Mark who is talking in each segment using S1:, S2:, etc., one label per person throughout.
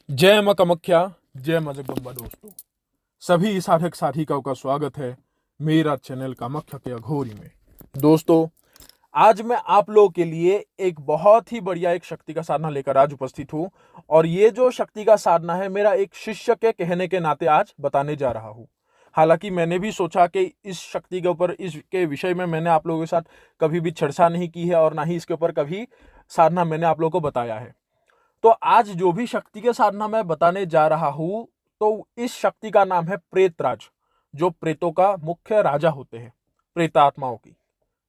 S1: जय मां कामाख्या, जय मां जगदम्बा। दोस्तों, सभी साधक साधिकाओं का स्वागत है मेरा चैनल कामाख्या के अघोरी में। दोस्तों, आज मैं आप लोगों के लिए एक बहुत ही बढ़िया एक शक्ति का साधना लेकर आज उपस्थित हूं। और ये जो शक्ति का साधना है, मेरा एक शिष्य के कहने के नाते आज बताने जा रहा हूं। हालांकि मैंने भी सोचा कि इस शक्ति के ऊपर, इसके विषय में मैंने आप लोगों के साथ कभी भी चर्चा नहीं की है और ना ही इसके ऊपर कभी साधना मैंने आप लोगों को बताया है। तो आज जो भी शक्ति के साधना मैं बताने जा रहा हूं, तो इस शक्ति का नाम है प्रेतराज, जो प्रेतों का मुख्य राजा होते हैं, प्रेतात्माओं की।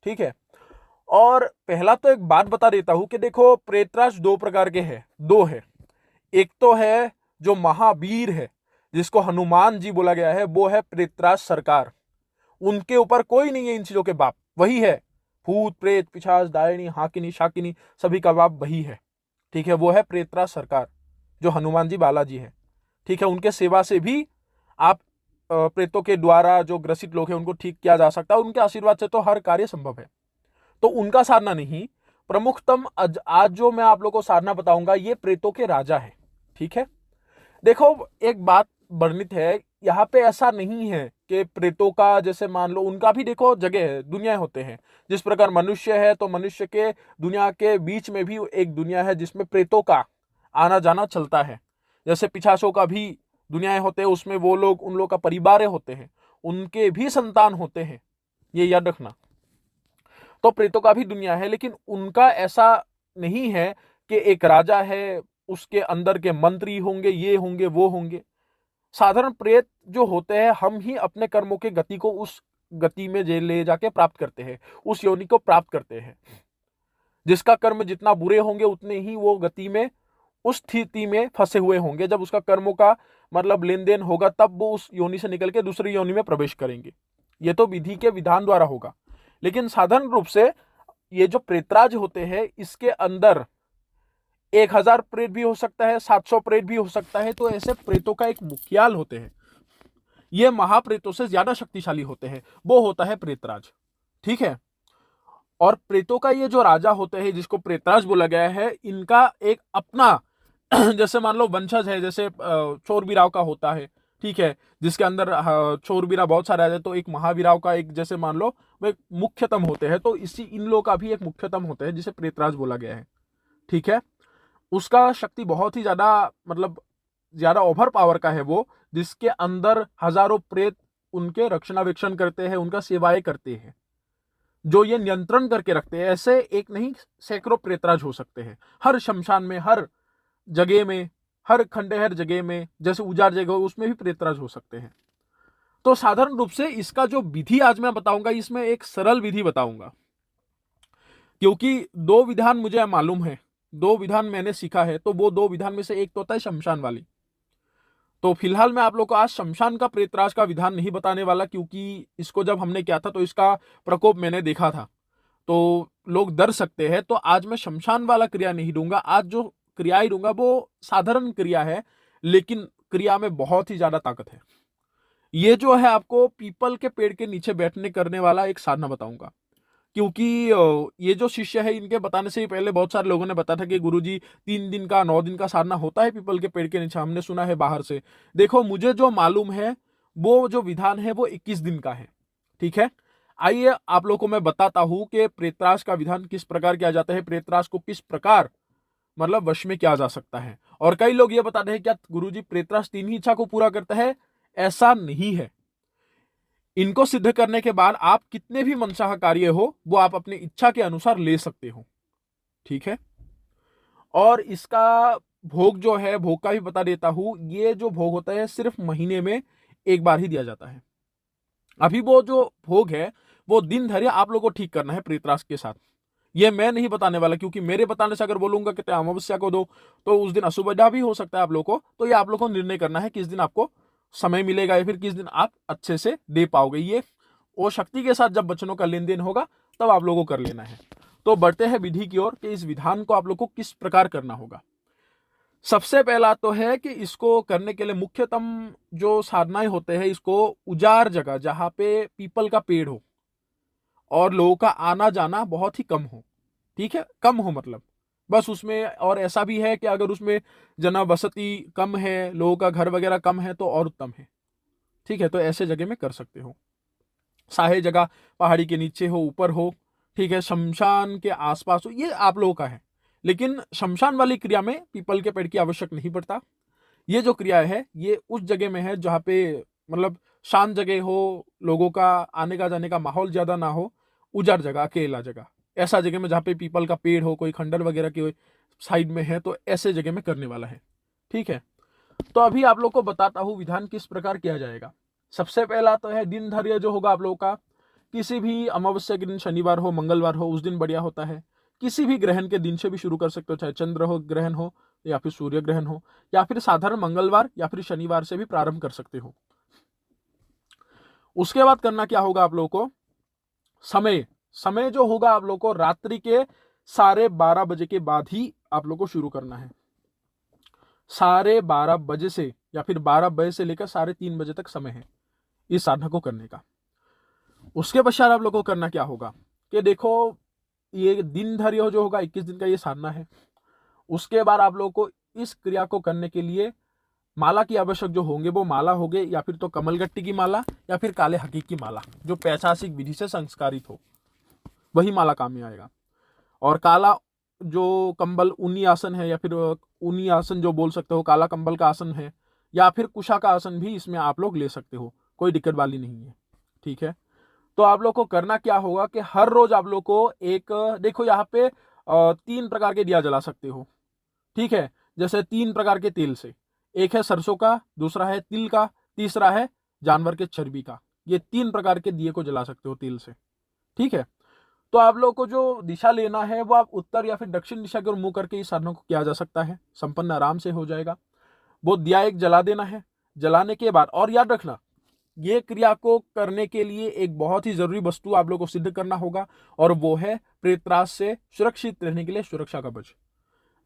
S1: ठीक है। और पहला तो एक बात बता देता हूं कि देखो, प्रेतराज दो प्रकार के हैं, दो है। एक तो है जो महावीर है, जिसको हनुमान जी बोला गया है, वो है प्रेतराज सरकार। उनके ऊपर कोई नहीं है इन चीजों के बाप, वही है। भूत प्रेत पिशाच डायनी हाकिनी शाकिनी सभी का बाप वही है। ठीक है, वो है प्रेतराज सरकार, जो हनुमान जी बालाजी है। ठीक है, उनके सेवा से भी आप प्रेतों के द्वारा जो ग्रसित लोग हैं उनको ठीक किया जा सकता है। उनके आशीर्वाद से तो हर कार्य संभव है। तो उनका साधना नहीं, प्रमुखतम आज जो मैं आप लोगों को साधना बताऊंगा, ये प्रेतों के राजा है। ठीक है। देखो, एक बात वर्णित है यहाँ पे, ऐसा नहीं है कि प्रेतों का, जैसे मान लो, उनका भी देखो जगह है, दुनिया होते हैं। जिस प्रकार मनुष्य है, तो मनुष्य के दुनिया के बीच में भी एक दुनिया है जिसमें प्रेतों का आना जाना चलता है। जैसे पिशाचों का भी दुनियाएं होते हैं, उसमें वो लोग, उन लोग का परिवार होते हैं, उनके भी संतान होते हैं, ये याद रखना। तो प्रेतों का भी दुनिया है, लेकिन उनका ऐसा नहीं है कि एक राजा है, उसके अंदर के मंत्री होंगे, ये होंगे वो होंगे। साधारण प्रेत जो होते हैं, हम ही अपने कर्मों के गति को उस गति में ले जाके प्राप्त करते हैं, उस योनि को प्राप्त करते हैं। जिसका कर्म जितना बुरे होंगे, उतने ही वो गति में, उस स्थिति में फंसे हुए होंगे। जब उसका कर्मों का मतलब लेन देन होगा, तब वो उस योनि से निकल के दूसरी योनि में प्रवेश करेंगे। ये तो विधि के विधान द्वारा होगा। लेकिन साधारण रूप से ये जो प्रेतराज होते हैं, इसके अंदर 1000 प्रेत भी हो सकता है, 700 प्रेत भी हो सकता है। तो ऐसे प्रेतों का एक मुखियाल होते हैं, ये महाप्रेतों से ज्यादा शक्तिशाली होते हैं, वो होता है प्रेतराज। ठीक है। और प्रेतों का ये जो राजा होते हैं, जिसको प्रेतराज बोला गया है, इनका एक अपना जैसे मान लो वंशज है, जैसे चोरबीराव का होता है। ठीक है, जिसके अंदर चोरबीरा बहुत सारे आ जाए, तो एक महावीराव का एक, जैसे मान लो, वो एक मुख्यतम होते हैं। तो इसी इन लोगों का भी एक मुख्यतम होते हैं, जिसे प्रेतराज बोला गया है। ठीक है। उसका शक्ति बहुत ही ज्यादा, मतलब ज्यादा ओवर पावर का है वो, जिसके अंदर हजारों प्रेत उनके रक्षणावेक्षण करते हैं, उनका सेवाएं करते हैं, जो ये नियंत्रण करके रखते हैं। ऐसे एक नहीं, सैकड़ों प्रेतराज हो सकते हैं, हर शमशान में, हर जगह में, हर खंडहर जगह में, जैसे उजाड़ जगह हो, उसमें भी प्रेतराज हो सकते हैं। तो साधारण रूप से इसका जो विधि आज मैं बताऊंगा, इसमें एक सरल विधि बताऊंगा, क्योंकि दो विधान मुझे मालूम है, दो विधान मैंने सीखा है। तो वो दो विधान में से एक तो होता है शमशान वाली। तो फिलहाल मैं आप लोग को आज शमशान का प्रेतराज का विधान नहीं बताने वाला, क्योंकि इसको जब हमने किया था तो इसका प्रकोप मैंने देखा था, तो लोग डर सकते हैं। तो आज मैं शमशान वाला क्रिया नहीं दूंगा। आज जो क्रिया ही दूंगा वो साधारण क्रिया है, लेकिन क्रिया में बहुत ही ज्यादा ताकत है। ये जो है, आपको पीपल के पेड़ के नीचे बैठने करने वाला एक साधना बताऊंगा। क्योंकि ये जो शिष्य है, इनके बताने से ही पहले बहुत सारे लोगों ने बताया था कि गुरुजी 3 दिन का 9 दिन का साधना होता है पीपल के पेड़ के नीचे, हमने सुना है बाहर से। देखो, मुझे जो मालूम है, वो जो विधान है वो 21 दिन का है। ठीक है। आइए आप लोगों को मैं बताता हूं कि प्रेतराज का विधान किस प्रकार किया जाता है, प्रेतराज को किस प्रकार मतलब वश में किया जा सकता है। और कई लोग ये बताते हैं, क्या गुरुजी प्रेतराज 3 ही इच्छा को पूरा करता है? ऐसा नहीं है। इनको सिद्ध करने के बाद आप कितने भी मनचाहा कार्य हो, वो आप अपनी इच्छा के अनुसार ले सकते हो। ठीक है। और इसका भोग जो है, भोग का भी बता देता हूं। ये जो भोग होता है, सिर्फ महीने में एक बार ही दिया जाता है। अभी वो जो भोग है, वो दिन धैर्य आप लोगों को ठीक करना है प्रेतराज के साथ। ये मैं नहीं बताने वाला, क्योंकि मेरे बताने से अगर बोलूंगा कि अमावस्या को दो, तो उस दिन असुविधा भी हो सकता है आप लोग को। तो ये आप लोग को निर्णय करना है किस दिन आपको समय मिलेगा, या फिर किस दिन आप अच्छे से दे पाओगे। ये वो शक्ति के साथ जब वचनों का लेन देन होगा, तब आप लोगों को कर लेना है। तो बढ़ते हैं विधि की ओर कि इस विधान को आप लोग को किस प्रकार करना होगा। सबसे पहला तो है कि इसको करने के लिए मुख्यतम जो साधनाएं होते हैं, इसको उजाड़ जगह, जहां पे पीपल का पेड़ हो और लोगों का आना जाना बहुत ही कम हो। ठीक है, कम हो मतलब बस उसमें और ऐसा भी है कि अगर उसमें जनबसती कम है, लोगों का घर वगैरह कम है तो और उत्तम है। ठीक है, तो ऐसे जगह में कर सकते हो। साहे जगह पहाड़ी के नीचे हो, ऊपर हो, ठीक है, शमशान के आसपास हो, ये आप लोगों का है। लेकिन शमशान वाली क्रिया में पीपल के पेड़ की आवश्यक नहीं पड़ता। ये जो क्रिया है ये उस जगह में है जहाँ पे मतलब शांत जगह हो, लोगों का आने का जाने का माहौल ज्यादा ना हो, उजाड़ जगह, अकेला जगह, ऐसा जगह में जहाँ पे पीपल का पेड़ हो, कोई खंडर वगैरह के साइड में है, तो ऐसे जगह में करने वाला है। ठीक है, तो अभी आप लोग को बताता हूँ विधान किस प्रकार किया जाएगा। सबसे पहला तो है दिन धैर्य जो होगा आप लोगों का, किसी भी अमावस्या के दिन, शनिवार हो, मंगलवार हो, उस दिन बढ़िया होता है। किसी भी ग्रहण के दिन से भी शुरू कर सकते हो, चाहे चंद्र हो ग्रहण हो, या फिर सूर्य ग्रहण हो, या फिर साधारण मंगलवार या फिर शनिवार से भी प्रारंभ कर सकते हो। उसके बाद करना क्या होगा आप लोगों को, समय समय जो होगा आप लोगों को रात्रि के 12:30 बजे के बाद ही आप लोगों को शुरू करना है। 12:30 बजे से या फिर 12 बजे से लेकर 3:30 बजे तक समय है इस साधना को करने का। उसके पश्चात आप लोगों को करना क्या होगा कि देखो, ये दिन धैर्य जो होगा 21 दिन का ये साधना है। उसके बाद आप लोगों को इस क्रिया को करने के लिए माला की आवश्यक जो होंगे वो माला होगे, या फिर तो कमलगट्टी की माला या फिर काले हकीक की माला जो पैशासिक विधि से संस्कारित हो, वही माला काम में आएगा। और काला जो कंबल ऊनी आसन है, या फिर ऊनी आसन जो बोल सकते हो, काला कंबल का आसन है, या फिर कुशा का आसन भी इसमें आप लोग ले सकते हो, कोई दिक्कत वाली नहीं है। ठीक है, तो आप लोग को करना क्या होगा कि हर रोज आप लोग को एक, देखो यहाँ पे 3 प्रकार के दिया जला सकते हो। ठीक है, जैसे 3 प्रकार के तेल से, एक है सरसों का, दूसरा है तिल का, तीसरा है जानवर के चर्बी का। ये 3 प्रकार के दिए को जला सकते हो तेल से। ठीक है, तो आप लोग को जो दिशा लेना है वो आप उत्तर या फिर दक्षिण दिशा की ओर मुंह करके इस साधना को किया जा सकता है, संपन्न आराम से हो जाएगा। वो दिया एक जला देना है। जलाने के बाद, और याद रखना, ये क्रिया को करने के लिए एक बहुत ही जरूरी वस्तु आप लोग को सिद्ध करना होगा, और वो है प्रेतराज से सुरक्षित रहने के लिए सुरक्षा कवच।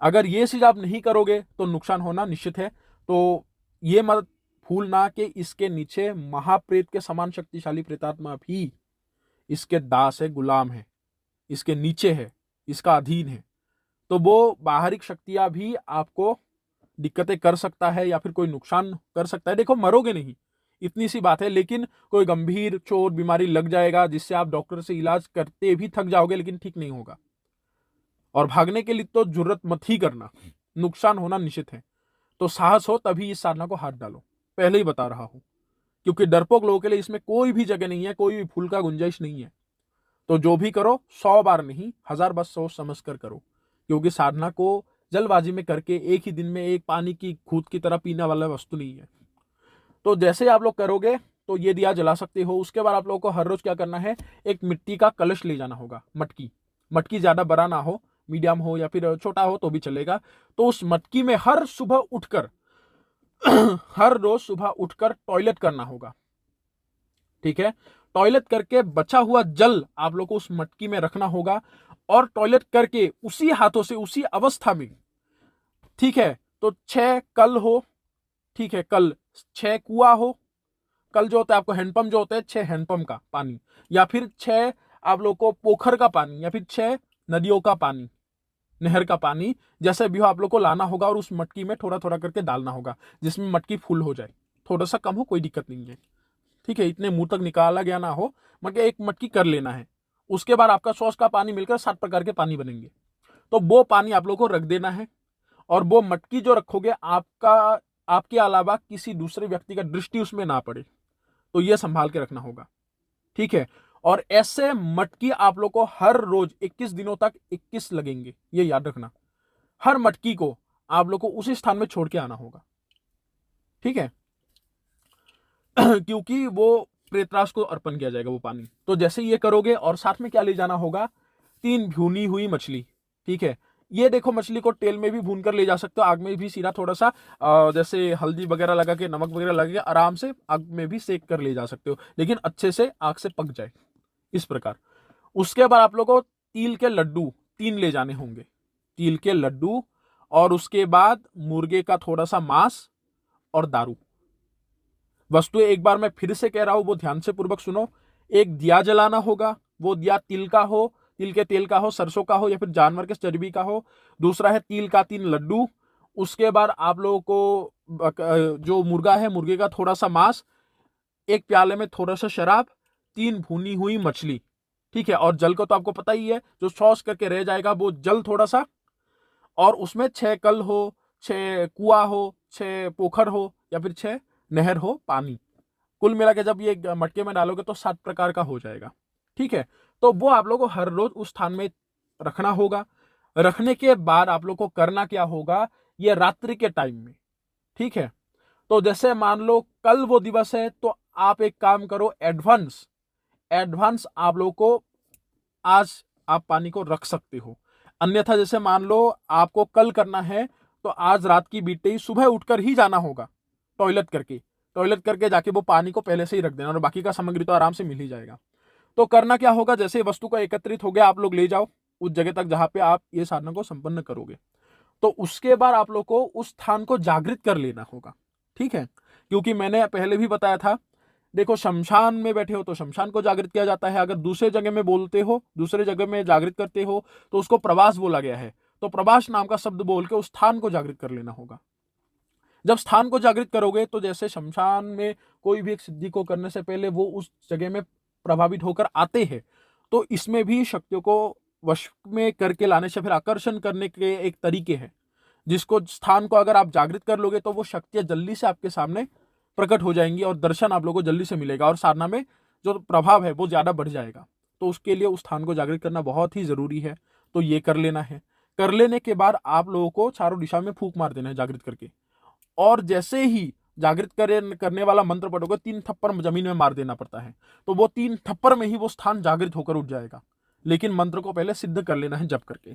S1: अगर ये चीज आप नहीं करोगे तो नुकसान होना निश्चित है। तो ये मत भूलना कि इसके नीचे महाप्रेत के समान शक्तिशाली प्रेतात्मा भी इसके दास है, गुलाम है, इसके नीचे है, इसका अधीन है। तो वो बाहरी शक्तियां भी आपको दिक्कतें कर सकता है या फिर कोई नुकसान कर सकता है। देखो, मरोगे नहीं, इतनी सी बात है, लेकिन कोई गंभीर चोट बीमारी लग जाएगा जिससे आप डॉक्टर से इलाज करते भी थक जाओगे, लेकिन ठीक नहीं होगा। और भागने के लिए तो जरूरत मत ही करना, नुकसान होना निश्चित है। तो साहस हो तभी इस साधना को हाथ डालो, पहले ही बता रहा हूं, क्योंकि डरपोक लोगों के लिए इसमें कोई भी जगह नहीं है, कोई भी भूल का गुंजाइश नहीं है। तो जो भी करो 100 बार नहीं, 1000 बार सोच समझ कर करो, क्योंकि साधना को जल्दबाजी में करके एक ही दिन में एक पानी की घूंट की तरह पीने वाला वस्तु नहीं है। तो जैसे आप लोग करोगे तो ये दिया जला सकते हो। उसके बाद आप लोगों को हर रोज क्या करना है, एक मिट्टी का कलश ले जाना होगा। मटकी, मटकी ज्यादा बड़ा ना हो, मीडियम हो या फिर छोटा हो तो भी चलेगा। तो उस मटकी में हर सुबह उठकर हर रोज सुबह उठकर टॉयलेट करना होगा। ठीक है, टॉयलेट करके बचा हुआ जल आप लोग को उस मटकी में रखना होगा, और टॉयलेट करके उसी हाथों से उसी अवस्था में, ठीक है, तो 6 कल हो, ठीक है, कल 6 कुआ हो, कल जो होता है आपको हैंडपंप जो होता है 6 हैंडपंप का पानी, या फिर 6 आप लोग को पोखर का पानी, या फिर 6 नदियों का पानी, नहर का पानी, जैसे भी हो आप लोग को लाना होगा, और उस मटकी में थोड़ा थोड़ा करके डालना होगा, जिसमें मटकी फुल हो जाए। थोड़ा सा कम हो कोई दिक्कत नहीं है। ठीक है, इतने मुंह तक निकाला गया ना हो, मगर एक मटकी कर लेना है। उसके बाद आपका सॉस का पानी मिलकर 7 प्रकार के पानी बनेंगे। तो वो पानी आप लोग को रख देना है, और वो मटकी जो रखोगे आपका, आपके अलावा किसी दूसरे व्यक्ति का दृष्टि उसमें ना पड़े, तो ये संभाल के रखना होगा। ठीक है, और ऐसे मटकी आप लोग को हर रोज 21 दिनों तक 21 लगेंगे, ये याद रखना। हर मटकी को आप लोग को उसी स्थान में छोड़ के आना होगा। ठीक है क्योंकि वो प्रेतराज को अर्पण किया जाएगा वो पानी। तो जैसे ये करोगे, और साथ में क्या ले जाना होगा, 3 भुनी हुई मछली। ठीक है, ये देखो, मछली को तेल में भी भून कर ले जा सकते हो, आग में भी सीधा थोड़ा सा जैसे हल्दी वगैरह लगा के, नमक वगैरह लगा के आराम से आग में भी सेक कर ले जा सकते हो, लेकिन अच्छे से आग से पक जाए, इस प्रकार। उसके बाद आप लोग को तिल के लड्डू 3 ले जाने होंगे, तिल के लड्डू, और उसके बाद मुर्गे का थोड़ा सा मांस और दारू। वस्तु एक बार मैं फिर से कह रहा हूं, वो ध्यान से पूर्वक सुनो। एक दिया जलाना होगा, वो दिया तिल का हो, तिल के तेल का हो, सरसों का हो या फिर जानवर के चर्बी का हो। दूसरा है तिल का 3 लड्डू। उसके बाद आप लोगों को जो मुर्गा है, मुर्गे का थोड़ा सा मांस, एक प्याले में थोड़ा सा शराब, 3 भुनी हुई मछली। ठीक है, और जल को तो आपको पता ही है, जो सॉस करके रह जाएगा वो जल थोड़ा सा, और उसमें 6 कल हो, 6 कुआं हो, 6 पोखर हो या फिर 6 नहर हो पानी। कुल मिला के जब ये मटके में डालोगे तो 7 प्रकार का हो जाएगा। ठीक है, तो वो आप लोग को हर रोज उस स्थान में रखना होगा। रखने के बाद आप लोग को करना क्या होगा, ये रात्रि के टाइम में। ठीक है, तो जैसे मान लो कल वो दिवस है, तो आप एक काम करो, एडवांस आप लोग को आज आप पानी को रख सकते हो। अन्यथा जैसे मान लो आपको कल करना है, तो आज रात की बीते ही सुबह उठकर ही जाना होगा टॉयलेट करके जाके वो पानी को पहले से ही रख देना, और बाकी का सामग्री तो आराम से मिल ही जाएगा। तो करना क्या होगा, जैसे वस्तु का एकत्रित हो गया, आप लोग ले जाओ उस जगह तक जहां पे आप ये साधना को संपन्न करोगे। तो उसके बाद आप लोग को उस स्थान को जागृत कर लेना होगा। ठीक है, क्योंकि मैंने पहले भी बताया था, देखो शमशान में बैठे हो तो शमशान को जागृत किया जाता है। अगर दूसरे जगह में बोलते हो, दूसरे जगह में जागृत करते हो, तो उसको प्रवास बोला गया है। तो प्रवास नाम का शब्द बोल के उस स्थान को जागृत कर लेना होगा। जब स्थान को जागृत करोगे तो जैसे शमशान में कोई भी एक सिद्धि को करने से पहले वो उस जगह में प्रभावित होकर आते हैं, तो इसमें भी शक्तियों को वश में करके लाने से फिर आकर्षण करने के एक तरीके हैं, जिसको स्थान को अगर आप जागृत कर लोगे तो वो शक्तियां जल्दी से आपके सामने प्रकट हो जाएंगी और दर्शन आप लोगों को जल्दी से मिलेगा, और साधना में जो प्रभाव है वो ज्यादा बढ़ जाएगा। तो उसके लिए उस स्थान को जागृत करना बहुत ही जरूरी है। तो ये कर लेना है। कर लेने के बाद आप लोगों को चारों दिशा में फूंक मार देना है जागृत करके, और जैसे ही जागृत करने वाला मंत्र पढ़ोगे 3 थप्पड़ जमीन में मार देना पड़ता है। तो वो 3 थप्पड़ में ही वो स्थान जागृत होकर उठ जाएगा, लेकिन मंत्र को पहले सिद्ध कर लेना है जप करके।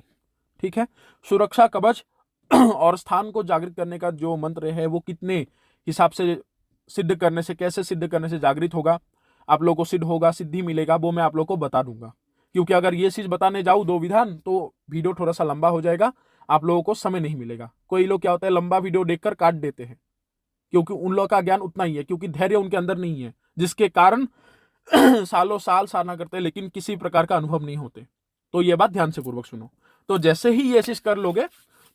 S1: ठीक है, सुरक्षा कवच और स्थान को जागृत करने का जो मंत्र है वो कितने हिसाब से सिद्ध करने से, कैसे सिद्ध करने से जागृत होगा, आप लोग को सिद्ध होगा, सिद्धि मिलेगा, वो मैं आप लोग को बता दूंगा। क्योंकि अगर ये चीज बताने जाऊं 2 विधान तो वीडियो थोड़ा सा लंबा हो जाएगा, आप लोगों को समय नहीं मिलेगा। कोई लोग क्या होता है, लंबा वीडियो देखकर काट देते हैं, क्योंकि उन लोगों का ज्ञान उतना ही है, क्योंकि धैर्य उनके अंदर नहीं है, जिसके कारण सालों साल साधना करते हैं लेकिन किसी प्रकार का अनुभव नहीं होते। तो ये बात ध्यान से पूर्वक सुनो। तो जैसे ही ये चीज कर लोगे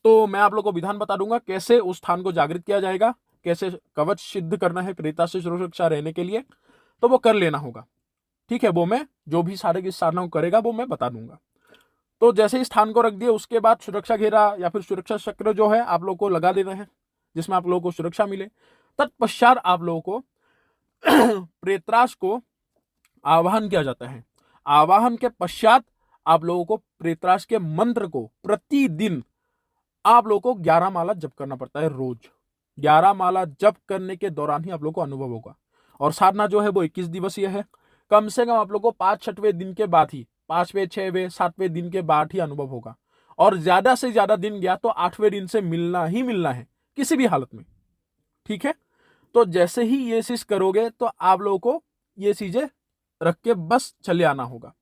S1: तो मैं आप लोग को विधान बता दूंगा कैसे उस स्थान को जागृत किया जाएगा, कैसे कवच सिद्ध करना है प्रेता से सुरक्षा रहने के लिए, तो वो कर लेना होगा। ठीक है, वो मैं जो भी सारे की साधना को करेगा वो मैं बता दूंगा। तो जैसे ही स्थान को रख दिए उसके बाद सुरक्षा घेरा या फिर सुरक्षा चक्र जो है आप लोग को लगा देना है, जिसमें आप लोगों को सुरक्षा मिले। तत्पश्चात आप लोगों को प्रेतराज को आवाहन किया जाता है। आवाहन के पश्चात आप लोगों को प्रेतराज के मंत्र को प्रतिदिन आप लोगों को 11 माला जप करना पड़ता है। रोज 11 माला जप करने के दौरान ही आप लोगों को अनुभव होगा। और साधना जो है वो 21 दिवसीय है। कम से कम आप लोगों को 5-6वें दिन के बाद ही, 5वें 6वें 7वें दिन के बाद ही अनुभव होगा, और ज्यादा से ज्यादा दिन गया तो 8वें दिन से मिलना ही मिलना है किसी भी हालत में। ठीक है, तो जैसे ही ये चीज करोगे तो आप लोगों को ये चीजें रख के बस चले आना होगा।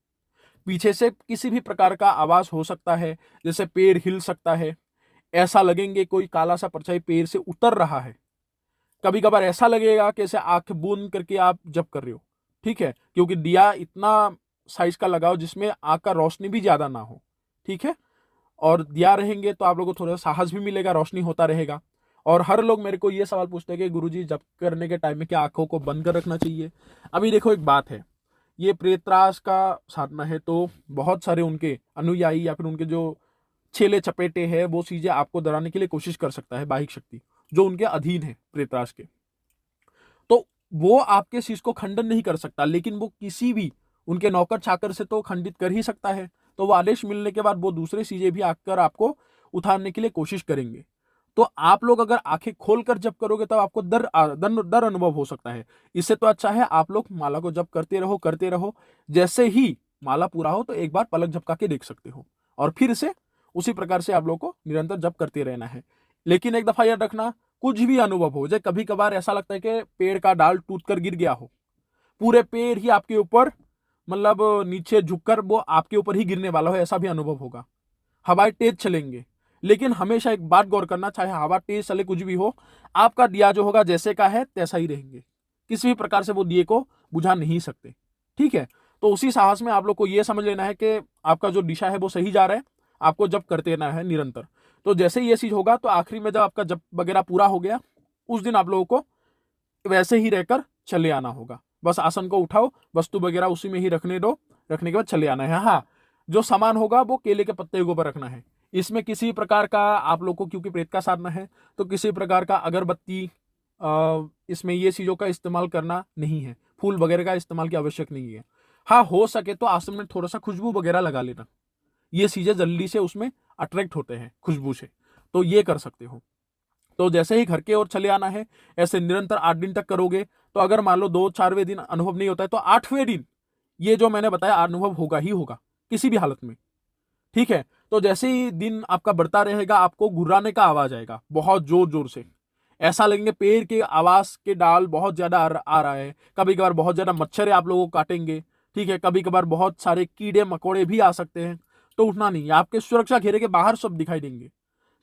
S1: पीछे से किसी भी प्रकार का आवाज हो सकता है, जैसे पेड़ हिल सकता है, ऐसा लगेंगे कोई काला सा परछाई पेड़ से उतर रहा है, कभी कभार ऐसा लगेगा कि ऐसे आंख बूंद करके आप जप कर रहे हो। ठीक है, क्योंकि दिया इतना साइज का लगाओ जिसमें आंख का रोशनी भी ज्यादा ना हो। ठीक है, और दिया रहेंगे तो आप लोगों को थोड़ा साहस भी मिलेगा, रोशनी होता रहेगा। और हर लोग मेरे को ये सवाल पूछते हैं कि गुरुजी जप करने के टाइम में क्या आंखों को बंद कर रखना चाहिए। अभी देखो एक बात है, ये प्रेतराज का साधना है तो बहुत सारे उनके अनुयायी या फिर उनके जो छेले चपेटे हैं वो चीजें आपको डराने के लिए कोशिश कर सकता है बाहिक शक्ति, जो उनके अधीन है प्रेतराज के। तो वो आपके शीश को खंडन नहीं कर सकता, लेकिन वो किसी भी उनके नौकर चाकर से तो खंडित कर ही सकता है। तो वो आदेश मिलने के बाद वो दूसरे चीजें भी आकर आपको उतारने के लिए कोशिश करेंगे। तो आप लोग अगर आंखें खोलकर जप करोगे तब आपको डर अनुभव हो सकता है। इससे तो अच्छा है आप लोग माला को जप करते रहो। जैसे ही माला पूरा हो तो एक बार पलक झपका के देख सकते हो, और फिर से उसी प्रकार से आप लोग को निरंतर जप करते रहना है। लेकिन एक दफा याद रखना, कुछ भी अनुभव हो जाए, कभी कभार ऐसा लगता है कि पेड़ का डाल टूट कर गिर गया हो, पूरे पेड़ ही आपके ऊपर मतलब नीचे झुककर वो आपके ऊपर ही गिरने वाला हो, ऐसा भी अनुभव होगा। हवाएं तेज चलेंगे, लेकिन हमेशा एक बात गौर करना, चाहे हवा तेज चले कुछ भी हो, आपका दिया जो होगा जैसे का है तैसा ही रहेंगे, किसी भी प्रकार से वो दिए को बुझा नहीं सकते। ठीक है, तो उसी साहस में आप लोग को ये समझ लेना है कि आपका जो दिशा है वो सही जा रहा है, आपको जप करते रहना है निरंतर। तो जैसे ही ये चीज होगा तो आखिरी में जब आपका जप वगैरह पूरा हो गया, उस दिन आप लोगों को वैसे ही रहकर चले आना होगा। बस आसन को उठाओ, वस्तु वगैरह उसी में ही रखने दो, रखने के बाद चले आना है। हाँ, जो सामान होगा वो केले के पत्ते के ऊपर रखना है। इसमें किसी प्रकार का आप लोग को, क्योंकि प्रेत का साधना है, तो किसी प्रकार का अगरबत्ती, इसमें ये चीजों का इस्तेमाल करना नहीं है। फूल वगैरह का इस्तेमाल की आवश्यक नहीं है। हाँ, हो सके तो आसन में थोड़ा सा खुशबू वगैरह लगा लेना, ये चीजें जल्दी से उसमें अट्रैक्ट होते हैं खुशबू से, तो ये कर सकते हो। तो जैसे ही घर के ओर चले आना है, ऐसे निरंतर 8 दिन तक करोगे। तो अगर मान लो 2-4वें दिन अनुभव नहीं होता है, तो 8वें दिन ये जो मैंने बताया अनुभव होगा ही होगा, किसी भी हालत में। ठीक है, तो जैसे ही दिन आपका बढ़ता रहेगा, आपको गुर्राने का आवाज आएगा बहुत जोर जोर से। ऐसा लगेंगे पेड़ के आवाज के डाल बहुत ज्यादा आ रहा है। कभी कभार बहुत ज्यादा मच्छर आप लोगों को काटेंगे। ठीक है, कभी कभार बहुत सारे कीड़े मकोड़े भी आ सकते हैं। तो उठना नहीं, आपके सुरक्षा घेरे के बाहर सब दिखाई देंगे।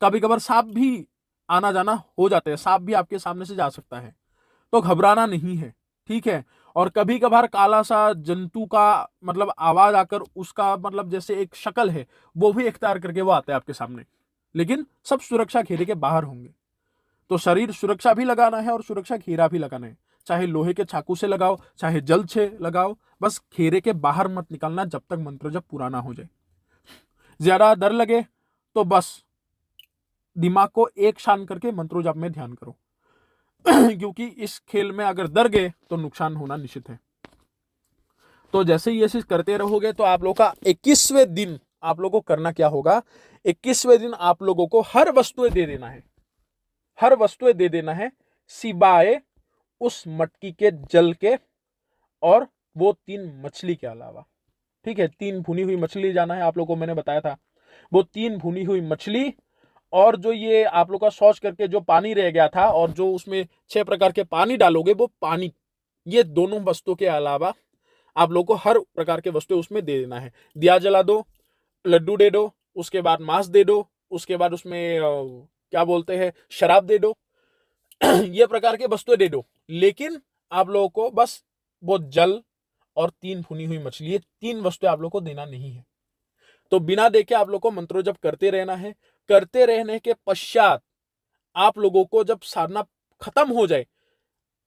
S1: कभी कभार सांप भी आना जाना हो जाते हैं, सांप भी आपके सामने से जा सकता है, तो घबराना नहीं है। ठीक है, और कभी कभार काला सा जंतु का मतलब आवाज आकर उसका मतलब जैसे एक शक्ल है वो भी इख्तियार करके वो आता है आपके सामने, लेकिन सब सुरक्षा घेरे के बाहर होंगे। तो शरीर सुरक्षा भी लगाना है और सुरक्षा घेरा भी लगाना है। चाहे लोहे के चाकू से लगाओ, चाहे जल से लगाओ, बस घेरे के बाहर मत निकलना जब तक मंत्र जब पूरा ना हो जाए। ज्यादा डर लगे तो बस दिमाग को एक शांत करके मंत्रो जाप में ध्यान करो क्योंकि इस खेल में अगर डर गए तो नुकसान होना निश्चित है। तो जैसे ही ये चीज करते रहोगे तो आप लोग का 21वें दिन आप लोगों को करना क्या होगा, 21वें दिन आप लोगों को हर वस्तुएं दे देना है, हर वस्तुएं दे देना है सिवाय उस मटकी के जल के और वो 3 मछली के अलावा। ठीक है, 3 भुनी हुई मछली जाना है आप लोगों को, मैंने बताया था। वो 3 भुनी हुई मछली और जो ये आप लोग का शौच करके जो पानी रह गया था और जो उसमें 6 प्रकार के पानी डालोगे वो पानी, ये दोनों वस्तुओं के अलावा आप लोग को हर प्रकार के वस्तु उसमें दे देना है। दिया जला दो, लड्डू दे दो, उसके बाद मांस दे दो, उसके बाद उसमें क्या बोलते हैं शराब दे दो ये प्रकार के वस्तुएं दे दो। लेकिन आप लोगों को बस वो जल और 3 भुनी हुई मछली, ये 3 वस्तुएं आप लोग को देना नहीं है। तो बिना देखे आप लोग को मंत्रो जप करते रहना है। करते रहने के पश्चात आप लोगों को जब साधना खत्म हो जाए,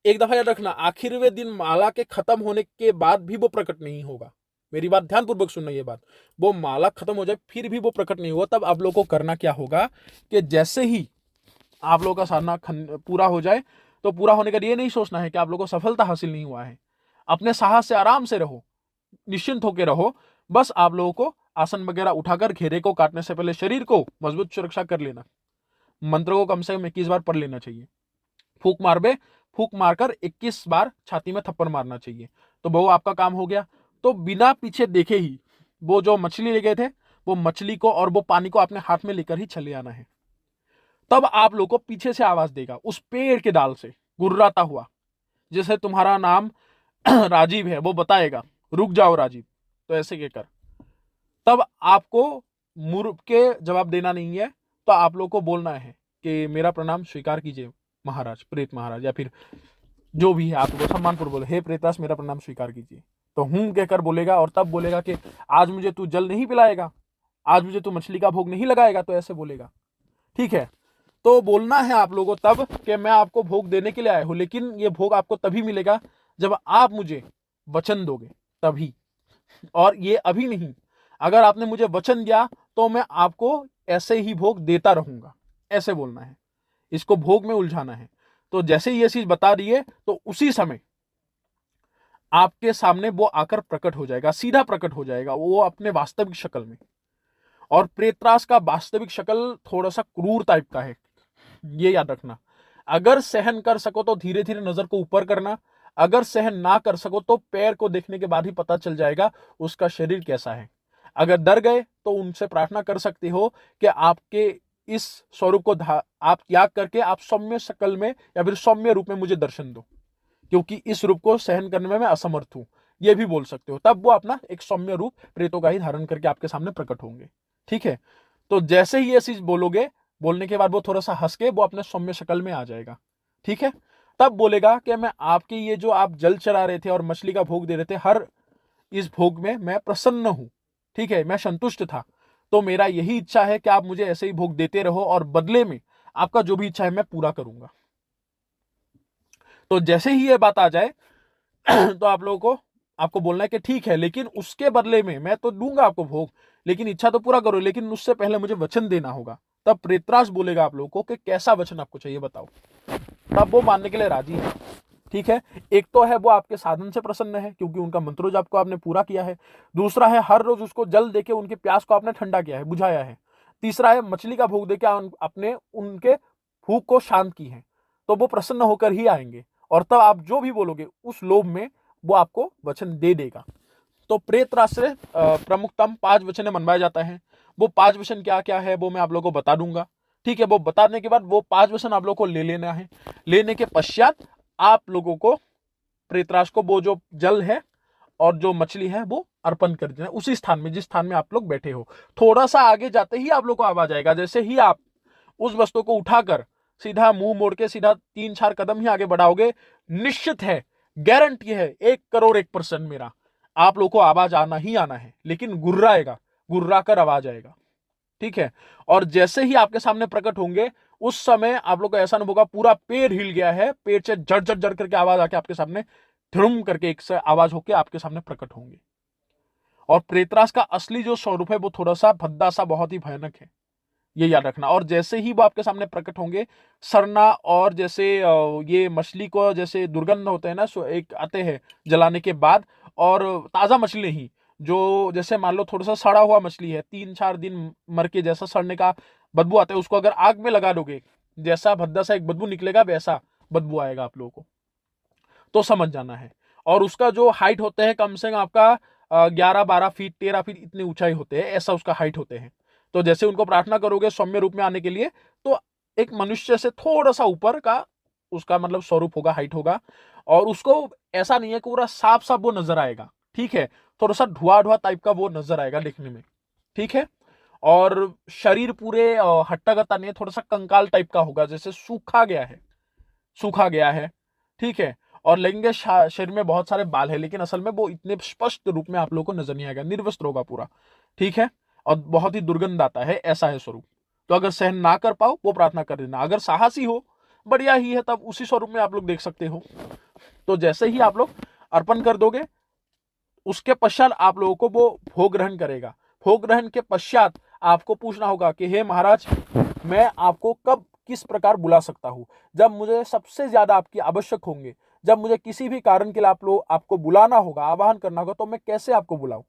S1: एक दफा याद रखना, आखिरवें दिन माला के खत्म होने के बाद भी वो प्रकट नहीं होगा। मेरी बात ध्यानपूर्वक सुनना, ये बात, वो माला खत्म हो जाए फिर भी वो प्रकट नहीं हुआ, तब आप लोगों को करना क्या होगा कि जैसे ही आप लोगों का साधना पूरा हो जाए, तो पूरा होने का ये नहीं सोचना है कि आप लोगों को सफलता हासिल नहीं हुआ है। अपने साहस से आराम से रहो, निश्चिंत होकर रहो। बस आप लोगों को आसन वगैरह उठाकर घेरे को काटने से पहले शरीर को मजबूत सुरक्षा कर लेना। मंत्र को कम से कम 21 बार पढ़ लेना चाहिए। फूक मारकर 21 बार छाती में थप्पड़ मारना चाहिए। तो वो आपका काम हो गया। तो बिना पीछे देखे ही वो जो मछली ले गए थे, वो मछली को और वो पानी को अपने हाथ में लेकर ही चले आना है। तब आप लोग को पीछे से आवाज देगा उस पेड़ के डाल से गुर्राता हुआ, जैसे तुम्हारा नाम राजीव है, वो बताएगा रुक जाओ राजीव, तो ऐसे के कर। तब आपको मुर्ग के जवाब देना नहीं है, तो आप लोग को बोलना है कि मेरा प्रणाम स्वीकार कीजिए महाराज, प्रेत महाराज, या फिर जो भी है आपको सम्मानपूर्वक बोले, हे प्रेतराज मेरा प्रणाम स्वीकार कीजिए। तो हूं कहकर बोलेगा और तब बोलेगा कि आज मुझे तू जल नहीं पिलाएगा, आज मुझे तू मछली का भोग नहीं लगाएगा, तो ऐसे बोलेगा। ठीक है, तो बोलना है आप लोगों को तब कि मैं आपको भोग देने के लिए आया हूं, लेकिन ये भोग आपको तभी मिलेगा जब आप मुझे वचन दोगे, तभी। और ये अभी नहीं, अगर आपने मुझे वचन दिया तो मैं आपको ऐसे ही भोग देता रहूंगा, ऐसे बोलना है। इसको भोग में उलझाना है। तो जैसे ये चीज बता रही है तो उसी समय आपके सामने वो आकर प्रकट हो जाएगा, सीधा प्रकट हो जाएगा वो अपने वास्तविक शक्ल में। और प्रेतराज का वास्तविक शक्ल थोड़ा सा क्रूर टाइप का है, ये याद रखना। अगर सहन कर सको तो धीरे धीरे नजर को ऊपर करना, अगर सहन ना कर सको तो पैर को देखने के बाद ही पता चल जाएगा उसका शरीर कैसा है। अगर डर गए तो उनसे प्रार्थना कर सकते हो कि आपके इस स्वरूप को आप त्याग करके आप सौम्य शक्ल में या फिर सौम्य रूप में मुझे दर्शन दो, क्योंकि इस रूप को सहन करने में मैं असमर्थ हूं, ये भी बोल सकते हो। तब वो अपना एक सौम्य रूप प्रेतों का ही धारण करके आपके सामने प्रकट होंगे। ठीक है, तो जैसे ही ये चीज बोलोगे, बोलने के बाद वो थोड़ा सा हंस के वो अपने सौम्य शक्ल में आ जाएगा। ठीक है, तब बोलेगा कि मैं आपके ये जो आप जल चढ़ा रहे थे और मछली का भोग दे रहे थे, हर इस भोग में मैं प्रसन्न हूं, ठीक है, मैं संतुष्ट था, तो मेरा यही इच्छा है कि आप मुझे ऐसे ही भोग देते रहो और बदले में आपका जो भी इच्छा है मैं पूरा करूंगा। तो जैसे ही ये बात आ जाए तो आप लोगों को आपको बोलना है कि ठीक है, लेकिन उसके बदले में मैं तो दूंगा आपको भोग, लेकिन इच्छा तो पूरा करो, लेकिन उससे पहले मुझे वचन देना होगा। तब प्रेतराज बोलेगा आप लोगों को कि कैसा वचन आपको चाहिए बताओ। तब वो मानने के लिए राजी है, ठीक है। एक तो है वो आपके साधन से प्रसन्न है क्योंकि उनका मंत्रोज आपको आपने पूरा किया है। दूसरा है हर रोज उसको जल देके उनके प्यास को आपने ठंडा किया है, बुझाया है। तीसरा है मछली का भोग देके आपने उनके भूख को शांत की है। तो वो प्रसन्न होकर ही आएंगे और तब आप जो भी बोलोगे उस लोभ में वो आपको वचन दे देगा। तो प्रेतराज से प्रमुखतम 5 वचन मनवाया जाता है। वो 5 वचन क्या क्या है वो मैं आप लोगों को बता दूंगा, ठीक है। वो बताने के बाद वो 5 वचन आप लोगों को ले लेना है। लेने के पश्चात आप लोगों को प्रेतराज को वो जो जल है और जो मछली है वो अर्पण कर देना उसी स्थान में जिस स्थान में आप लोग बैठे हो। थोड़ा सा आगे जाते ही आप लोग को आवाज आएगा। जैसे ही आप उस वस्तु को उठाकर सीधा मुंह मोड़ के सीधा 3-4 कदम ही आगे बढ़ाओगे, निश्चित है, गारंटी है 1,01,00,000% मेरा, आप लोग को आवाज आना ही आना है, लेकिन गुर्राएगा, गुर्रा कर आवाज आएगा, ठीक है। और जैसे ही आपके सामने प्रकट होंगे उस समय आप लोग को ऐसा अनुभव होगा पूरा पेड़ हिल गया है, पेड़ से जड़ जड़ जड़ करके आवाज आके आपके सामने धुम करके एक से आवाज होके आपके सामने प्रकट होंगे। और प्रेतराज का असली जो स्वरूप है वो थोड़ा सा भद्दा सा बहुत ही भयानक है, ये याद रखना। और जैसे ही वो आपके सामने प्रकट होंगे, सरना और जैसे ये मछली को जैसे दुर्गंध होते हैं ना, सो एक आते हैं जलाने के बाद, और ताजा मछली नहीं, जो जैसे मान लो थोड़ा सा सड़ा हुआ मछली है, 3-4 दिन मर के जैसा सड़ने का बदबू आता है, उसको अगर आग में लगा दोगे जैसा भद्दा सा एक बदबू निकलेगा वैसा बदबू आएगा आप लोगों को, तो समझ जाना है। और उसका जो हाइट होते हैं कम से कम आपका 11-12 फीट 13 फीट इतनी ऊंचाई होते हैं, ऐसा उसका हाइट होते हैं। तो जैसे उनको प्रार्थना करोगे सौम्य रूप में आने के लिए, तो एक मनुष्य से थोड़ा सा ऊपर का उसका मतलब स्वरूप होगा, हाइट होगा। और उसको ऐसा नहीं है कि पूरा साफ साफ वो नजर आएगा, ठीक है, थोड़ा सा धुआं धुआं टाइप का वो नजर आएगा दिखने में, ठीक है। और शरीर पूरे हट्टा कट्टा नहीं है, थोड़ा सा कंकाल टाइप का होगा, जैसे सूखा गया है, सूखा गया है, ठीक है। और लेंगे शरीर में बहुत सारे बाल है, लेकिन असल में वो इतने स्पष्ट रूप में आप लोगों को नजर नहीं आएगा, निर्वस्त्र होगा पूरा, ठीक है। और बहुत ही दुर्गंध आता है, ऐसा है स्वरूप। तो अगर सहन ना कर पाओ वो प्रार्थना कर देना, अगर साहसी हो बढ़िया ही है, तब उसी स्वरूप में आप लोग देख सकते हो। तो जैसे ही आप लोग अर्पण कर दोगे उसके पश्चात आप लोगों को वो भोग ग्रहण करेगा। भोग ग्रहण के पश्चात आपको पूछना होगा कि हे महाराज, मैं आपको कब किस प्रकार बुला सकता हूं, जब मुझे सबसे ज्यादा आपकी आवश्यक होंगे, जब मुझे किसी भी कारण के लिए आपको बुलाना होगा, आवाहन करना होगा, तो मैं कैसे आपको बुलाऊं,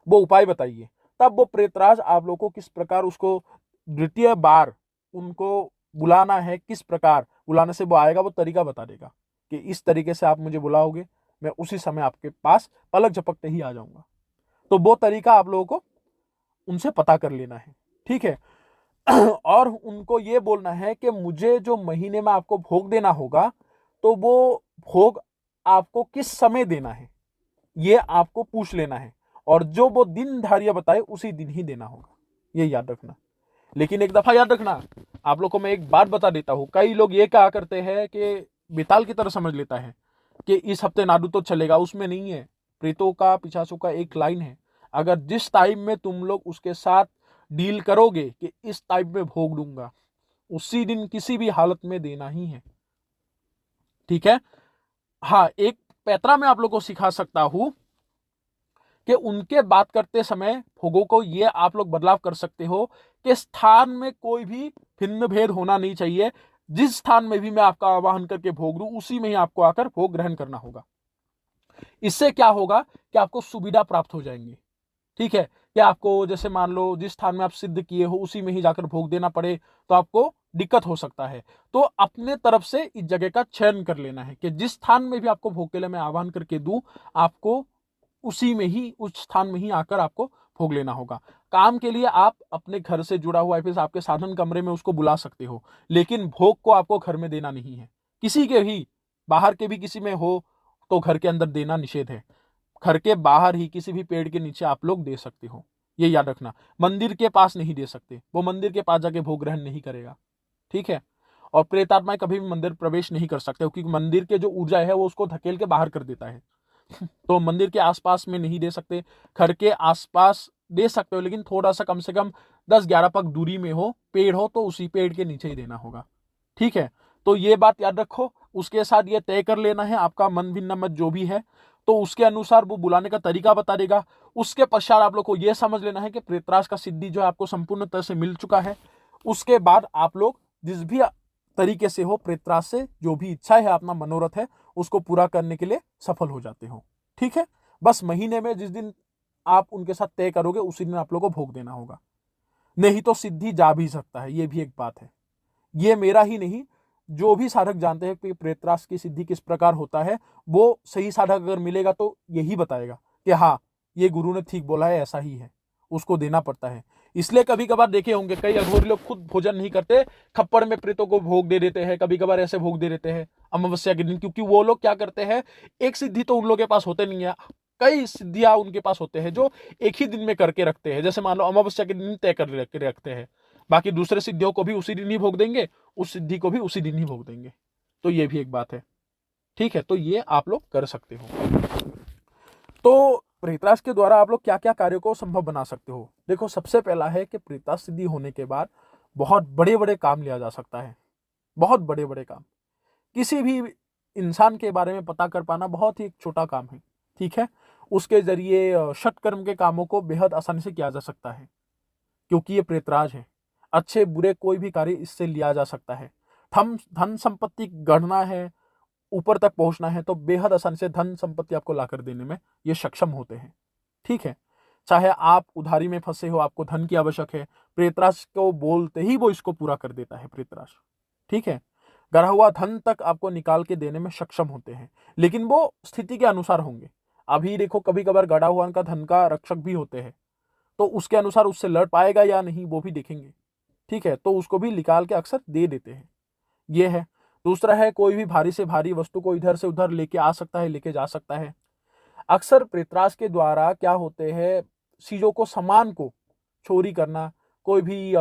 S1: वो उपाय बताइए। तब वो प्रेतराज आप लोगों को किस प्रकार उसको द्वितीय बार उनको बुलाना है, किस प्रकार बुलाने से वो आएगा, वो तरीका बता देगा कि इस तरीके से आप मुझे बुलाओगे, मैं उसी समय आपके पास पलक झपकते ही आ जाऊंगा। तो वो तरीका आप लोगों को उनसे पता कर लेना है, ठीक है। और उनको ये बोलना है कि मुझे जो महीने में आपको भोग देना होगा, तो वो भोग आपको किस समय देना है ये आपको पूछ लेना है, और जो वो दिन धार्य बताए उसी दिन ही देना होगा, ये याद रखना। लेकिन एक दफा याद रखना, आप लोग को मैं एक बात बता देता हूं, कई लोग ये कहा करते हैं कि बेताल की तरह समझ लेता है कि इस हफ्ते नाडू तो चलेगा, उसमें नहीं है। प्रेतों का पिशाचों का एक लाइन है, अगर जिस टाइम में तुम लोग उसके साथ डील करोगे कि इस टाइप में भोग दूंगा, उसी दिन किसी भी हालत में देना ही है, ठीक है। हाँ, एक पैतरा में आप लोग को सिखा सकता हूं कि उनके बात करते समय भोगों को ये आप लोग बदलाव कर सकते हो कि स्थान में कोई भी भिन्न भेद होना नहीं चाहिए, जिस स्थान में भी मैं आपका आवाहन करके भोग दूं उसी में ही आपको आकर भोग ग्रहण करना होगा। इससे क्या होगा कि आपको सुविधा प्राप्त हो जाएंगी, ठीक है। कि आपको जैसे मान लो जिस स्थान में आप सिद्ध किए हो उसी में ही जाकर भोग देना पड़े तो आपको दिक्कत हो सकता है। तो अपने तरफ से इस जगह का चयन कर लेना है कि जिस स्थान में भी आपको भोग के लिए मैं आह्वान करके दूं, आपको उसी में ही उस स्थान में ही आकर आपको भोग लेना होगा। काम के लिए आप अपने घर से जुड़ा हुआ फिर आपके साधन कमरे में उसको बुला सकते हो, लेकिन भोग को आपको घर में देना नहीं है। किसी के भी बाहर के भी किसी में हो तो घर के अंदर देना निषेध है, घर के बाहर ही किसी भी पेड़ के नीचे आप लोग दे सकते हो, ये याद रखना। मंदिर के पास नहीं दे सकते, वो मंदिर के पास जाके भोग ग्रहण नहीं करेगा, ठीक है। और प्रेतात्माएं कभी भी मंदिर प्रवेश नहीं कर सकते क्योंकि मंदिर के जो ऊर्जा है वो उसको धकेल के बाहर कर देता है, तो मंदिर के आसपास में नहीं दे सकते, घर के आसपास दे सकते हो, लेकिन थोड़ा सा कम से कम 10-11 पग दूरी में हो, पेड़ हो तो उसी पेड़ के नीचे ही देना होगा। ठीक है, तो ये बात याद रखो। उसके साथ ये तय कर लेना है आपका मन भिन्न मत जो भी है, तो उसके अनुसार वो बुलाने का तरीका बता देगा। उसके पश्चात आप लोग को यह समझ लेना है कि प्रेतराज का सिद्धि जो है आपको संपूर्ण तरह से मिल चुका है। उसके बाद आप लोग जिस भी तरीके से हो प्रेतराज से जो भी इच्छा है, अपना मनोरथ है, उसको पूरा करने के लिए सफल हो जाते हो। ठीक है, बस महीने में जिस दिन आप उनके साथ तय करोगे उसी दिन आप लोग को भोग देना होगा, नहीं तो सिद्धि जा भी सकता है। ये भी एक बात है, ये मेरा ही नहीं, जो भी साधक जानते हैं कि प्रेतराज की सिद्धि किस प्रकार होता है, वो सही साधक अगर मिलेगा तो यही बताएगा कि हाँ ये गुरु ने ठीक बोला है, ऐसा ही है, उसको देना पड़ता है। इसलिए कभी कभार देखे होंगे कई अघोरी लोग खुद भोजन नहीं करते, खप्पड़ में प्रेतों को भोग दे देते हैं, कभी कभार ऐसे भोग दे देते हैं अमावस्या के दिन, क्योंकि वो लोग क्या करते हैं, एक सिद्धि तो उन लोगों के पास होते नहीं है, कई सिद्धियां उनके पास होते हैं जो एक ही दिन में करके रखते हैं। जैसे मान लो अमावस्या के दिन तय कर रखते हैं, बाकी दूसरे सिद्धियों को भी उसी दिन ही भोग देंगे, उस सिद्धि को भी उसी दिन ही भोग देंगे। तो ये भी एक बात है। ठीक है, तो ये आप लोग कर सकते हो। तो प्रेतराज के द्वारा आप लोग क्या क्या कार्यों को संभव बना सकते हो। देखो, सबसे पहला है कि प्रेतराज सिद्धि होने के बाद बहुत बड़े बड़े काम लिया जा सकता है, बहुत बड़े बड़े काम। किसी भी इंसान के बारे में पता कर पाना बहुत ही एक छोटा काम है। ठीक है, उसके जरिए षटकर्म के कामों को बेहद आसानी से किया जा सकता है, क्योंकि ये प्रेतराज है। अच्छे बुरे कोई भी कार्य इससे लिया जा सकता है। धन संपत्ति गढ़ना है, ऊपर तक पहुंचना है, तो बेहद आसानी से धन संपत्ति आपको लाकर देने में ये सक्षम होते हैं। ठीक है, चाहे आप उधारी में फंसे हो, आपको धन की आवश्यक है, प्रेतराज को बोलते ही वो इसको पूरा कर देता है प्रेतराज। ठीक है, गढ़ा हुआ धन तक आपको निकाल के देने में सक्षम होते हैं, लेकिन वो स्थिति के अनुसार होंगे। अभी देखो, कभी कभार गढ़ा हुआ का धन का रक्षक भी होते हैं, तो उसके अनुसार उससे लड़ पाएगा या नहीं वो भी देखेंगे। ठीक है, तो उसको भी निकाल के अक्सर दे देते हैं। ये है। दूसरा है, कोई भी भारी से भारी वस्तु को इधर से उधर लेके आ सकता है, लेके जा सकता है। अक्सर प्रेतराज के द्वारा क्या होते हैं, चीजों को, सामान को चोरी करना। कोई भी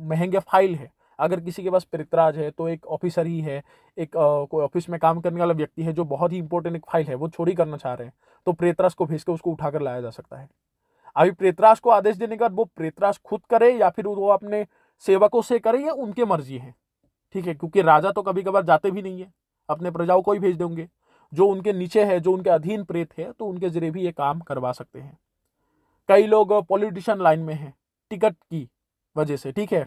S1: महंगे फाइल है, अगर किसी के पास प्रेतराज है तो एक ऑफिसर ही है, एक कोई ऑफिस में काम करने वाला व्यक्ति है जो बहुत ही इंपॉर्टेंट एक फाइल है वो चोरी करना चाह रहे हैं, तो प्रेतराज को भेज के उसको उठाकर लाया जा सकता है। अभी प्रेतराज को आदेश देने के बाद वो प्रेतराज खुद करे या फिर वो अपने सेवकों से करे, या उनके मर्जी है। ठीक है, क्योंकि राजा तो कभी कभार जाते भी नहीं है, अपने प्रजाओं को ही भेज देंगे। जो उनके नीचे है, जो उनके अधीन प्रेत है, तो उनके जरिए भी ये काम करवा सकते हैं। कई लोग पॉलिटिशियन लाइन में हैं टिकट की वजह से। ठीक है,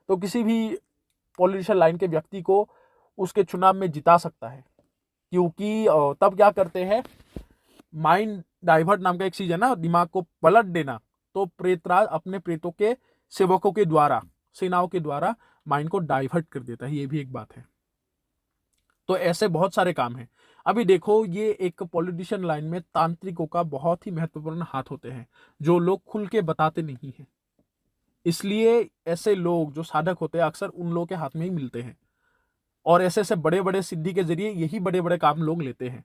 S1: तो किसी भी पॉलिटिशियन लाइन के व्यक्ति को उसके चुनाव में जिता सकता है, क्योंकि तब क्या करते हैं, माइंड डाइवर्ट नाम का एक चीज है ना, दिमाग को पलट देना। तो प्रेतराज अपने प्रेतों के सेवकों के द्वारा, सेनाओं के द्वारा माइंड को डाइवर्ट कर देता है। ये भी एक बात है। तो ऐसे बहुत सारे काम हैं। अभी देखो, ये एक पॉलिटिशियन लाइन में तांत्रिकों का बहुत ही महत्वपूर्ण हाथ होते हैं, जो लोग खुल के बताते नहीं हैं। इसलिए ऐसे लोग जो साधक होते हैं अक्सर उन लोगों के हाथ में ही मिलते हैं, और ऐसे ऐसे बड़े बड़े सिद्धि के जरिए यही बड़े बड़े काम लोग लेते हैं।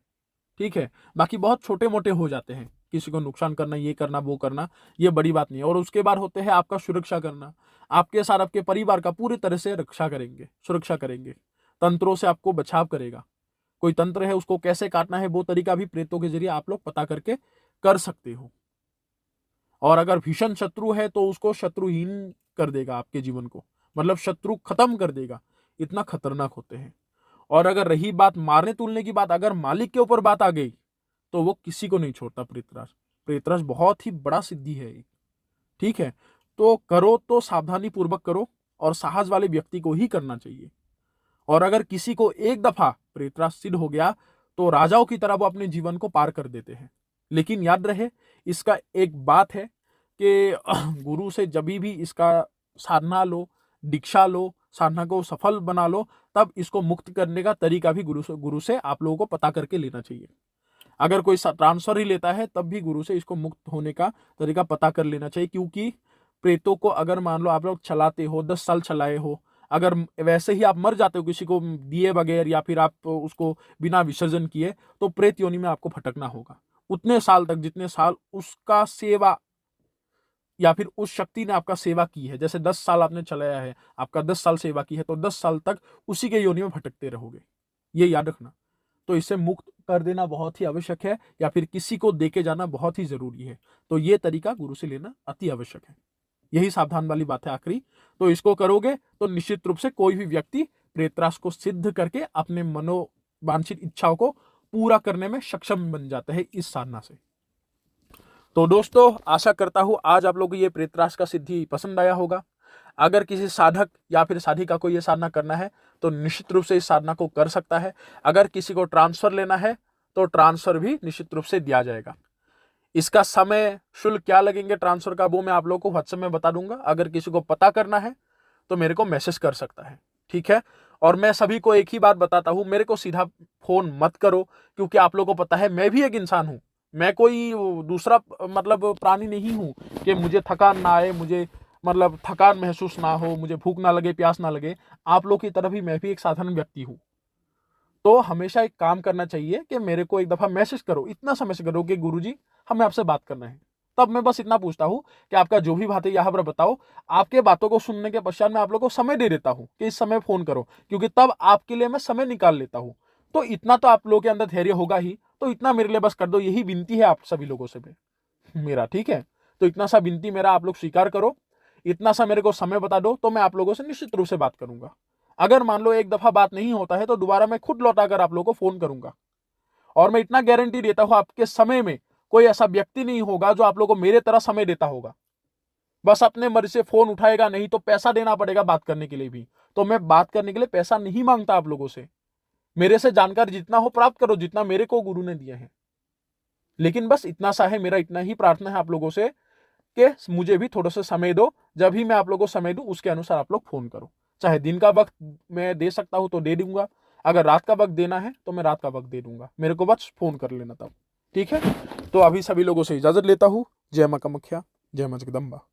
S1: ठीक है, बाकी बहुत छोटे मोटे हो जाते हैं, किसी को नुकसान करना, ये करना, वो करना, ये बड़ी बात नहीं है। और उसके बाद होते हैं आपका सुरक्षा करना, आपके साथ आपके परिवार का पूरी तरह से रक्षा करेंगे, सुरक्षा करेंगे, तंत्रों से आपको बचाव करेगा। कोई तंत्र है उसको कैसे काटना है वो तरीका भी प्रेतों के जरिए आप लोग पता करके कर सकते हो। और अगर भीषण शत्रु है तो उसको शत्रुहीन कर देगा, आपके जीवन को, मतलब शत्रु खत्म कर देगा, इतना खतरनाक होते हैं। और अगर रही बात मारने तुलने की बात, अगर मालिक के ऊपर बात आ गई तो वो किसी को नहीं छोड़ता प्रेतराज। प्रेतराज बहुत ही बड़ा सिद्धि है। ठीक है, तो करो तो सावधानी पूर्वक करो, और साहस वाले व्यक्ति को ही करना चाहिए। और अगर किसी को एक दफा प्रेतराज सिद्ध हो गया तो राजाओं की तरह वो अपने जीवन को पार कर देते हैं। लेकिन याद रहे, इसका एक बात है कि गुरु से जब भी इसका साधना लो, दीक्षा लो, साधना को सफल बना लो, तब इसको मुक्त करने का तरीका भी गुरु से आप लोगों को पता करके लेना चाहिए। अगर कोई ट्रांसफर ही लेता है तब भी गुरु से इसको मुक्त होने का तरीका पता कर लेना चाहिए, क्योंकि प्रेतों को अगर मान लो आप लोग चलाते हो, 10 साल चलाए हो, अगर वैसे ही आप मर जाते हो किसी को दिए बगैर, या फिर आप उसको बिना विसर्जन किए, तो प्रेत योनि में आपको भटकना होगा उतने साल तक जितने साल उसका सेवा, या फिर उस शक्ति ने आपका सेवा की है। जैसे 10 साल आपने चलाया है, आपका 10 साल सेवा की है, तो 10 साल तक उसी के योनि में भटकते रहोगे। ये याद रखना। तो इसे मुक्त कर देना बहुत ही आवश्यक है, या फिर किसी को देके जाना बहुत ही जरूरी है। तो ये तरीका गुरु से लेना अति आवश्यक है। यही सावधान वाली बात है आखिरी। तो इसको करोगे तो निश्चित रूप से कोई भी व्यक्ति प्रेतराश को सिद्ध करके अपने मनोवांछित इच्छाओं को पूरा करने में सक्षम बन जाता है इस साधना से। तो दोस्तों, आशा करता हूं आज आप लोगों को ये प्रेतराश का सिद्धि पसंद आया होगा। अगर किसी साधक या फिर साधिका को ये साधना करना है तो निश्चित रूप से इस साधना को कर सकता है। अगर किसी को ट्रांसफर लेना है तो ट्रांसफर भी निश्चित रूप से दिया जाएगा। इसका समय शुल्क क्या लगेंगे ट्रांसफर का, वो मैं आप लोगों को व्हाट्सएप में बता दूंगा। अगर किसी को पता करना है तो मेरे को मैसेज कर सकता है, ठीक है। और मैं सभी को एक ही बात बताता हूं, मेरे को सीधा फोन मत करो, क्योंकि आप लोगों को पता है मैं भी एक इंसान हूं। मैं कोई दूसरा मतलब प्राणी नहीं हूं कि मुझे थकान ना आए, मुझे मतलब थकान महसूस ना हो, मुझे भूख ना लगे, प्यास ना लगे। आप लोग की तरह भी मैं भी एक साधारण व्यक्ति हूं। तो हमेशा एक काम करना चाहिए कि मेरे को एक दफा मैसेज करो, इतना सा मैसेज करो कि गुरुजी हमें आपसे बात करना है। तब मैं बस इतना पूछता हूं कि आपका जो भी बात है यहाँ पर बताओ। आपके बातों को सुनने के पश्चात मैं आप लोगों को समय दे देता हूं कि इस समय फोन करो, क्योंकि तब आपके लिए मैं समय निकाल लेता हूं। तो इतना तो आप लोगों के अंदर धैर्य होगा ही, तो इतना मेरे लिए बस कर दो। यही विनती है आप सभी लोगों से मेरा, ठीक है। तो इतना सा विनती मेरा आप लोग स्वीकार करो, इतना सा मेरे को समय बता दो, तो मैं आप लोगों से निश्चित रूप से बात करूंगा। अगर मान लो एक दफा बात नहीं होता है तो दोबारा मैं खुद लौटाकर आप लोगों को फोन करूंगा। और मैं इतना गारंटी देता हूं आपके समय में कोई ऐसा व्यक्ति नहीं होगा जो आप लोगों को मेरे तरह समय देता होगा। बस अपने मर्जी से फोन उठाएगा, नहीं तो पैसा देना पड़ेगा बात करने के लिए भी। तो मैं बात करने के लिए पैसा नहीं मांगता आप लोगों से। मेरे से जानकारी जितना हो प्राप्त करो, जितना मेरे को गुरु ने दिया है। लेकिन बस इतना सा है, मेरा इतना ही प्रार्थना है आप लोगों से कि मुझे भी थोड़ा सा समय दो। जब भी मैं आप लोगों को समय दूं उसके अनुसार आप लोग फोन करो। चाहे दिन का वक्त मैं दे सकता हूं तो दे दूंगा, अगर रात का वक्त देना है तो मैं रात का वक्त दे दूंगा। मेरे को बस फोन कर लेना तब, ठीक है। तो अभी सभी लोगों से इजाजत लेता हूं। जय मां कामाख्या, जय मां जगदम्बा।